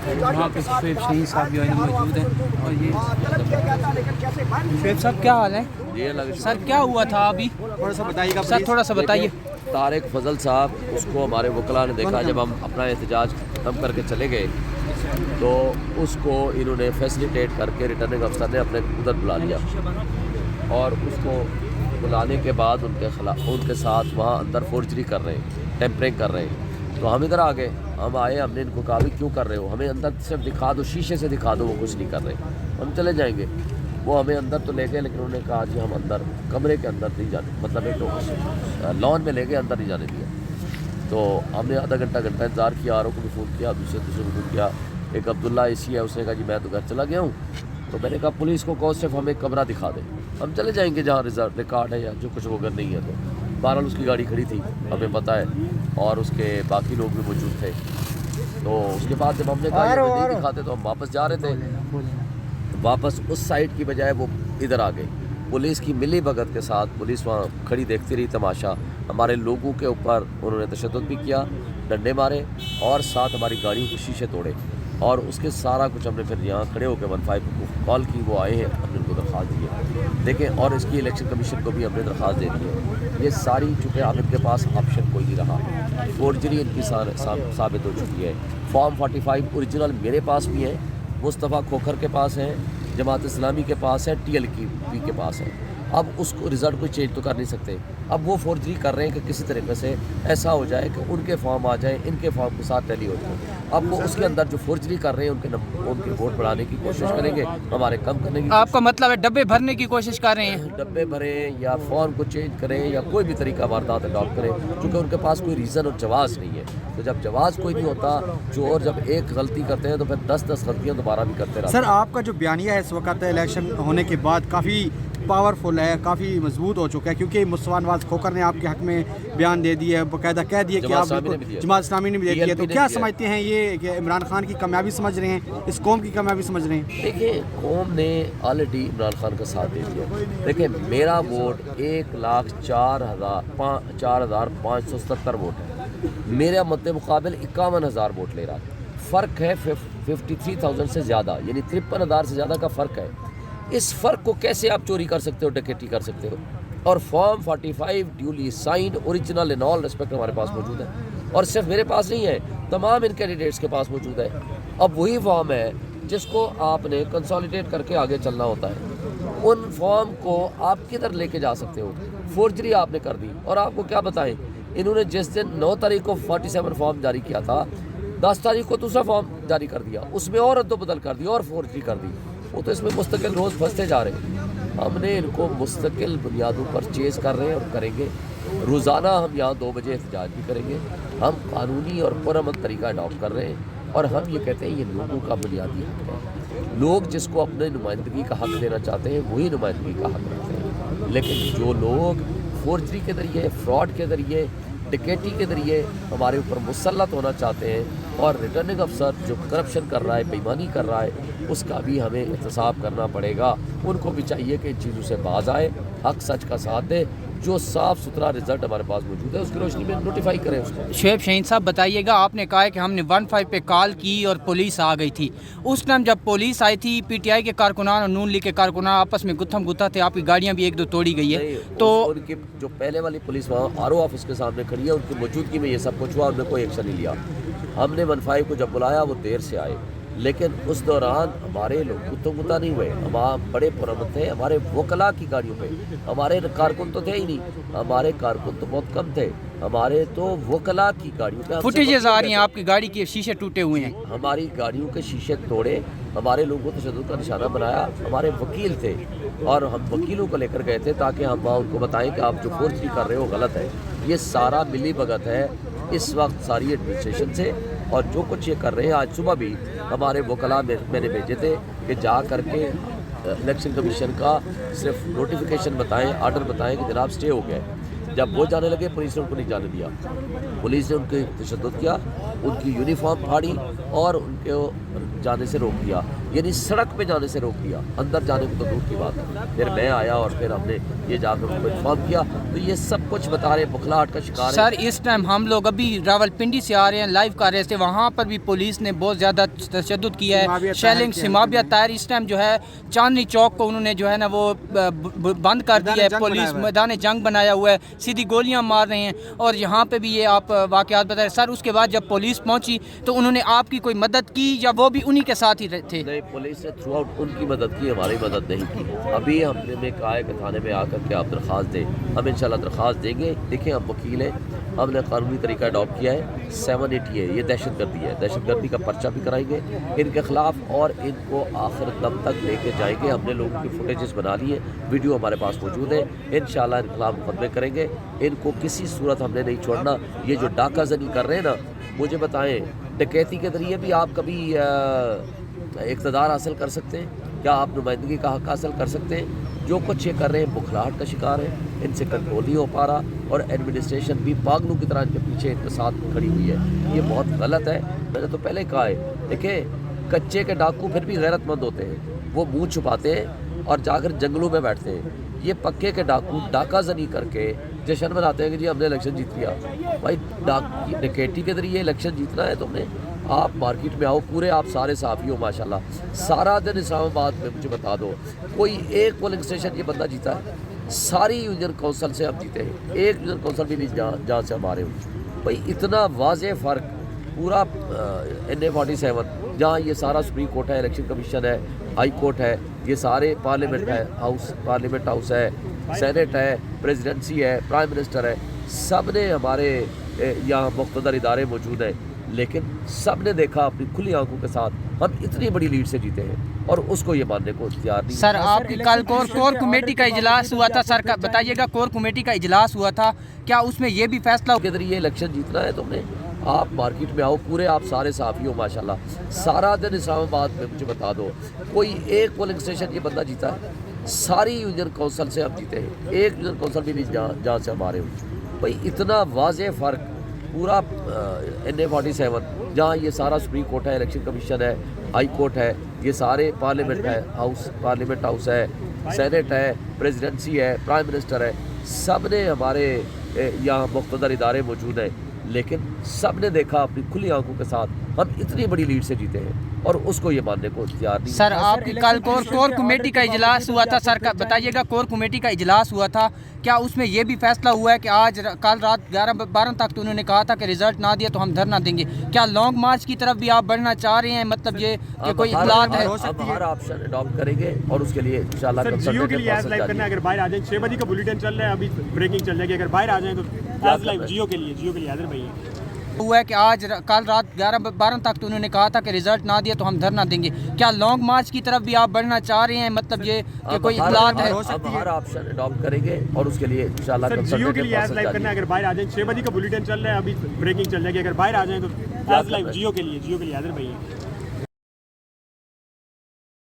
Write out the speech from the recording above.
वहाँ पे शोएब शहीद साहब जो है मौजूद हैं। और ये शोएब साहब क्या हाल है सर, क्या हुआ था अभी, थोड़ा सा बताइएगा सर थोड़ा सा बताइए। तारिक फजल साहब, उसको हमारे वकला ने देखा जब हम अपना एहतजाज ख़त्म करके चले गए, तो उसको इन्होंने फैसिलिटेट करके रिटर्निंग अफसर ने अपने उधर बुला लिया और उसको बुलाने के बाद उनके साथ वहाँ अंदर फोर्जरी कर रहे हैं, टेम्परिंग कर रहे हैं। तो हम इधर आ गए, हम आए, हमने इनको कहा भी क्यों कर रहे हो, हमें अंदर सिर्फ दिखा दो, शीशे से दिखा दो, वो कुछ नहीं कर रहे, हम चले जाएंगे। वो हमें अंदर तो ले गए, लेकिन उन्होंने कहा जी हम अंदर कमरे के अंदर नहीं जाने, मतलब एक लॉन में ले गए, अंदर नहीं जाने दिया। तो हमने आधा घंटा इंतज़ार किया, आर ओ को भी फ़ोन किया, दूसरे को फ़ोन किया। एक अब्दुल्ला एसी है, उसने कहा जी मैं तो घर चला गया हूँ। तो मैंने कहा पुलिस को कहो सिर्फ हमें कमरा दिखा दें, हम चले जाएंगे जहाँ रिकॉर्ड है या जो कुछ वो अगर नहीं है तो। बहरहाल उसकी गाड़ी खड़ी थी, हमें पता है, और उसके बाकी लोग भी मौजूद थे। तो उसके बाद जब हमने कहा नहीं दिखाते तो हम वापस जा रहे थे, वापस उस साइड की बजाय वो इधर आ गए। पुलिस की मिली भगत के साथ पुलिस वहाँ खड़ी देखती रही तमाशा। हमारे लोगों के ऊपर उन्होंने तशद्दुद भी किया, डंडे मारे और साथ हमारी गाड़ियों के शीशे तोड़े। और उसके सारा कुछ हमने फिर यहाँ खड़े होकर 15 को कॉल की, वो आए हैं, हमने उनको दरख्वास्त दी है देखें, और इसकी इलेक्शन कमीशन को भी हमने दरख्वास्त दे दी है। ये सारी चूँकि अब इनके पास ऑप्शन कोई नहीं रहा, फोर्जरी इनकी साबित हो चुकी है। फॉर्म 45 ओरिजिनल मेरे पास भी है, मुस्तफ़ा खोखर के पास है, जमात इस्लामी के पास है, TLP के पास है। अब उसको रिज़ल्ट कोई चेंज तो कर नहीं सकते। अब वो फोर्जरी कर रहे हैं कि किसी तरीके से ऐसा हो जाए कि उनके फॉर्म आ जाए, इनके फॉर्म के साथ टैली हो जाए। अब वो उसके अंदर जो फोर्जरी कर रहे हैं उनके वोट बढ़ाने की कोशिश करेंगे, हमारे कम करने की। आपका मतलब है डब्बे भरने की कोशिश कर रहे हैं? डब्बे भरें या फॉर्म को चेंज करें या कोई भी तरीका वारदात अडॉप्ट करें, क्योंकि उनके पास कोई रीज़न और जवाज़ नहीं है। तो जब जवाज़ कोई नहीं होता, जो और जब एक गलती करते हैं तो फिर 10-10 गलतियाँ दोबारा भी करते रहते हैं। सर आपका जो बयानिया है इस वक्त इलेक्शन होने के बाद काफ़ी पावरफुल है, काफ़ी मजबूत हो चुका है, क्योंकि मुस्तफा नवाज खोखर ने आपके हक में बयान दे दिया है, बाकायदा कह दिया कि आप जमात इस्लामी ने भी दे दिया। तो क्या समझते हैं ये कि इमरान खान की कामयाबी समझ रहे हैं, इस कौम की कामयाबी समझ रहे हैं? देखिए, कौम ने ऑलरेडी इमरान खान का साथ दे दिया। देखिए, मेरा वोट 1,04,570 वोट है, मेरे मद्दे मुकाबिल 51,000 वोट ले रहा है। फ़र्क है 53,000 से ज़्यादा, यानी 53,000 से ज़्यादा का फ़र्क है। इस फ़र्क को कैसे आप चोरी कर सकते हो, डकैती कर सकते हो? और form 45 duly signed original in all respect हमारे पास मौजूद है, और सिर्फ मेरे पास नहीं है, तमाम इन कैंडिडेट्स के पास मौजूद है। अब वही फॉर्म है जिसको आपने कंसोलिडेट करके आगे चलना होता है। उन फॉर्म को आप किधर लेके जा सकते हो? फोर्जरी आपने कर दी, और आपको क्या बताएं, इन्होंने जिस दिन 9 तारीख को 47 फॉर्म जारी किया था, 10 तारीख को दूसरा फॉर्म जारी कर दिया, उसमें और अदो-बदल कर दी और फोर्जरी कर दी। वो तो इसमें मुस्तकिल रोज़ फंसते जा रहे हैं। हमने इनको मुस्तकिल बुनियादों पर चेज़ कर रहे हैं और करेंगे। रोज़ाना हम यहाँ 2 बजे एहतजाज भी करेंगे। हम कानूनी और पुरअमन तरीका अडॉप्ट कर रहे हैं, और हम ये कहते हैं ये लोगों का बुनियादी हक है। लोग जिसको अपने नुमाइंदगी का हक देना चाहते हैं वही नुमाइंदगी का हक रखते हैं। लेकिन जो लोग फोर्जरी के ज़रिए, फ्रॉड के ज़रिए, डकैती के ज़रिए हमारे ऊपर मुसल्लत होना चाहते हैं, और रिटर्निंग अफसर जो करप्शन कर रहा है, बेईमानी कर रहा है, उसका भी हमें एहतसाब करना पड़ेगा। उनको भी चाहिए कि इन चीज़ों से बाज आए, हक सच का साथ दे, जो साफ़ सुथरा रिजल्ट हमारे पास मौजूद है उसकी रोशनी में नोटिफाई करें उसको। शोएब शहीद साहब बताइएगा, आपने कहा है कि हमने 15 पे कॉल की और पुलिस आ गई थी। उस टाइम जब पुलिस आई थी, PTI के कारकुनान और नून लीग के कारकुनान आपस में गुत्थम गुत्था थे, आपकी गाड़ियाँ भी 1-2 तोड़ी गई है। तो उनकी जो पहले वाली पुलिस वहाँ RO ऑफिस के सामने खड़ी है, उनकी मौजूदगी में ये सब कुछ हुआ, उन्होंने कोई एक्शन नहीं लिया। हमने 15 को जब बुलाया वो देर से आए, लेकिन उस दौरान हमारे लोग गुत्ता नहीं हुए। हम बड़े पुरअमन थे, हमारे वकला की गाड़ियों पे, हमारे कारकुन तो थे ही नहीं, हमारे कारकुन तो बहुत कम थे, हमारे तो वकला की गाड़ियों पे फुटेजेस आ रही हैं, आपकी गाड़ी के शीशे टूटे हुए हैं। हमारी गाड़ियों के शीशे तोड़े, हमारे लोगों को तशद्दुद का निशाना बनाया। हमारे वकील थे और हम वकीलों को लेकर गए थे ताकि हम वहाँ उनको बताएं कि आप जो फोर्जरी कर रहे हो गलत है। ये सारा मिली भगत है इस वक्त सारी एडमिनिस्ट्रेशन से, और जो कुछ ये कर रहे हैं, आज सुबह भी हमारे वकला मैंने भेजे थे कि जा करके इलेक्शन कमीशन का सिर्फ नोटिफिकेशन बताएं, आर्डर बताएं कि जनाब स्टे हो गया है। जब वो जाने लगे, पुलिस ने उनको नहीं जाने दिया। पुलिस ने उनके तशद्दुद किया, उनकी यूनिफॉर्म फाड़ी और उनके जाने से रोक दिया। یعنی سڑک پہ جانے سے روک دیا, اندر جانے کو تو دور کی بات ہے. پھر میں آیا اور پھر ہم نے یہ جا کر ان کو انفارم کیا. تو یہ سب کچھ بتا رہے بخلاہٹ کا شکار ہے. سر اس ٹائم ہم لوگ ابھی راولپنڈی سے آ رہے ہیں, لائیو کر رہے تھے, وہاں پر بھی پولیس نے بہت زیادہ تشدد کیا ہے. شیلنگ سمابیہ طاہر اس ٹائم جو ہے چاندنی چوک کو انہوں نے جو ہے نا وہ بند کر دیا ہے. پولیس میدان جنگ بنایا ہوا ہے, سیدھی گولیاں مار رہے ہیں. اور یہاں پہ بھی یہ آپ واقعات بتا رہے سر. اس کے بعد جب پولیس پہنچی تو انہوں نے آپ کی کوئی مدد کی یا وہ بھی انہی کے ساتھ ہی تھے؟ نہیں, پولیس نے تھرو آؤٹ ان کی مدد کی, ہماری مدد نہیں کی. ابھی ہم نے کہا ہے کہ تھانے میں آ کر کے آپ درخواست دیں. ہم انشاءاللہ درخواست دیں گے. دیکھیں ہم وکیل ہیں, ہم نے قانونی طریقہ اڈاپٹ کیا ہے. 780 ہے, یہ دہشت گردی ہے. دہشت گردی کا پرچہ بھی کرائیں گے ان کے خلاف اور ان کو آخر دم تک لے کے جائیں گے. ہم نے لوگوں کی فوٹیجز بنا لی ہے, ویڈیو ہمارے پاس موجود ہے. انشاءاللہ ان کے خلاف مقدمے کریں گے. ان کو کسی صورت ہم نے نہیں چھوڑنا. یہ جو ڈاکہ زنی کر رہے ہیں نا, مجھے بتائیں ڈکیتی کے ذریعے بھی آپ کبھی اقتدار حاصل کر سکتے ہیں؟ کیا آپ نمائندگی کا حق حاصل کر سکتے ہیں؟ جو کچھ یہ کر رہے ہیں بخلاہٹ کا شکار ہے. ان سے کنٹرول نہیں ہو پا رہا اور ایڈمنسٹریشن بھی پاگلوں کی طرح ان کے پیچھے ان کے ساتھ کھڑی ہوئی ہے. یہ بہت غلط ہے. میں نے تو پہلے کہا ہے, دیکھیں کچے کے ڈاکو پھر بھی غیرت مند ہوتے ہیں. وہ منہ چھپاتے ہیں اور جا کر جنگلوں میں بیٹھتے ہیں. یہ پکے کے ڈاکو ڈاکہ زنی کر کے جشن مناتے ہیں کہ جی ہم نے الیکشن جیت لیا. بھائی ڈکیٹی کے ذریعے الیکشن جیتنا ہے تم نے؟ آپ مارکیٹ میں آؤ, پورے آپ سارے صحافی ہو ماشاءاللہ, سارا دن اسلام آباد میں مجھے بتا دو کوئی ایک پولنگ اسٹیشن یہ بندہ جیتا ہے؟ ساری یونین کونسل سے ہم جیتے ہیں, ایک یونین کونسل بھی نہیں جہاں سے ہمارے ہوں. بھائی اتنا واضح فرق. پورا NA-47 جہاں یہ سارا سپریم کورٹ ہے, الیکشن کمیشن ہے, ہائی کورٹ ہے, یہ سارے پارلیمنٹ ہے, پارلیمنٹ ہاؤس ہے, سینٹ ہے, پریزیڈنسی ہے, پرائم منسٹر ہے, سب نے ہمارے یہاں مقتدر ادارے موجود ہیں. لیکن سب نے دیکھا اپنی کھلی آنکھوں کے ساتھ ہم اتنی بڑی لیڈ سے جیتے ہیں اور اس کو یہ ماننے کو اختیار نہیں. سر آپ کی کل کور کمیٹی کا اجلاس ہوا تھا, سر بتائیے گا کور کمیٹی کا اجلاس ہوا تھا, کیا اس میں یہ بھی فیصلہ کے ذریعے الیکشن جیتنا ہے تم نے؟ آپ مارکیٹ میں آؤ, پورے آپ سارے صحافی ہو ماشاءاللہ, سارا دن اسلام آباد میں مجھے بتا دو کوئی ایک پولنگ اسٹیشن یہ بندہ جیتا ہے؟ ساری یونین کونسل سے ہم جیتے ہیں, ایک یونین کونسل بھی نہیں جہاں سے ہمارے ہوں. بھائی اتنا واضح فرق. پورا NA-47 جہاں یہ سارا سپریم کورٹ ہے, الیکشن کمیشن ہے, ہائی کورٹ ہے, یہ سارے پارلیمنٹ ہے, پارلیمنٹ ہاؤس ہے, سینٹ ہے, پریزیڈنسی ہے, پرائم منسٹر ہے, سب نے ہمارے یہاں مقتدر ادارے موجود ہیں. لیکن سب نے دیکھا اپنی کھلی آنکھوں کے ساتھ ہم اتنی بڑی لیڈ سے جیتے ہیں اور اس کو یہ ماننے کو اختیار نہیں. سر آپ کی کل کور کمیٹی کا اجلاس ہوا تھا, سر بتائیے گا کور کمیٹی کا اجلاس ہوا تھا, کیا اس میں یہ بھی فیصلہ ہوا ہے کہ آج کل رات 11-12 تک تو انہوں نے کہا تھا کہ رزلٹ نہ دیا تو ہم دھرنا دیں گے, کیا لانگ مارچ کی طرف بھی آپ بڑھنا چاہ رہے ہیں؟ مطلب یہ کہ کوئی اطلاعات ہے؟ ہم ہر آپشن اڈاپٹ کریں گے اور اس کے لیے انشاءاللہ جیو کے لیے ایز لائیو کرنا ہے. اگر باہر آ جائیں 6 بجے کا بلیٹن چل رہا ہے, ابھی بریکنگ چل جائے گی, اگر باہر آ جائیں تو ایز لائیو جیو کے لیے حاضر بھائی ہوا ہے کہ آج کل رات 11-12 تک تو انہوں نے کہا تھا کہ رزلٹ نہ دیا تو ہم دھرنا دیں گے, کیا لانگ مارچ کی طرف بھی آپ بڑھنا چاہ رہے ہیں؟ مطلب یہ کہ کوئی اطلاعات ہے؟ ہم ہر آپشن اڈاپٹ کریں گے اور اس کے لیے انشاءاللہ جیو کے لیے ایز لائیو کرنا ہے. اگر باہر آ جائیں 6 بجے کا بلیٹن چل رہا ہے, ابھی بریکنگ چل جائے گی, اگر باہر آ جائیں تو ایز لائیو جیو کے لیے حاضر بھائی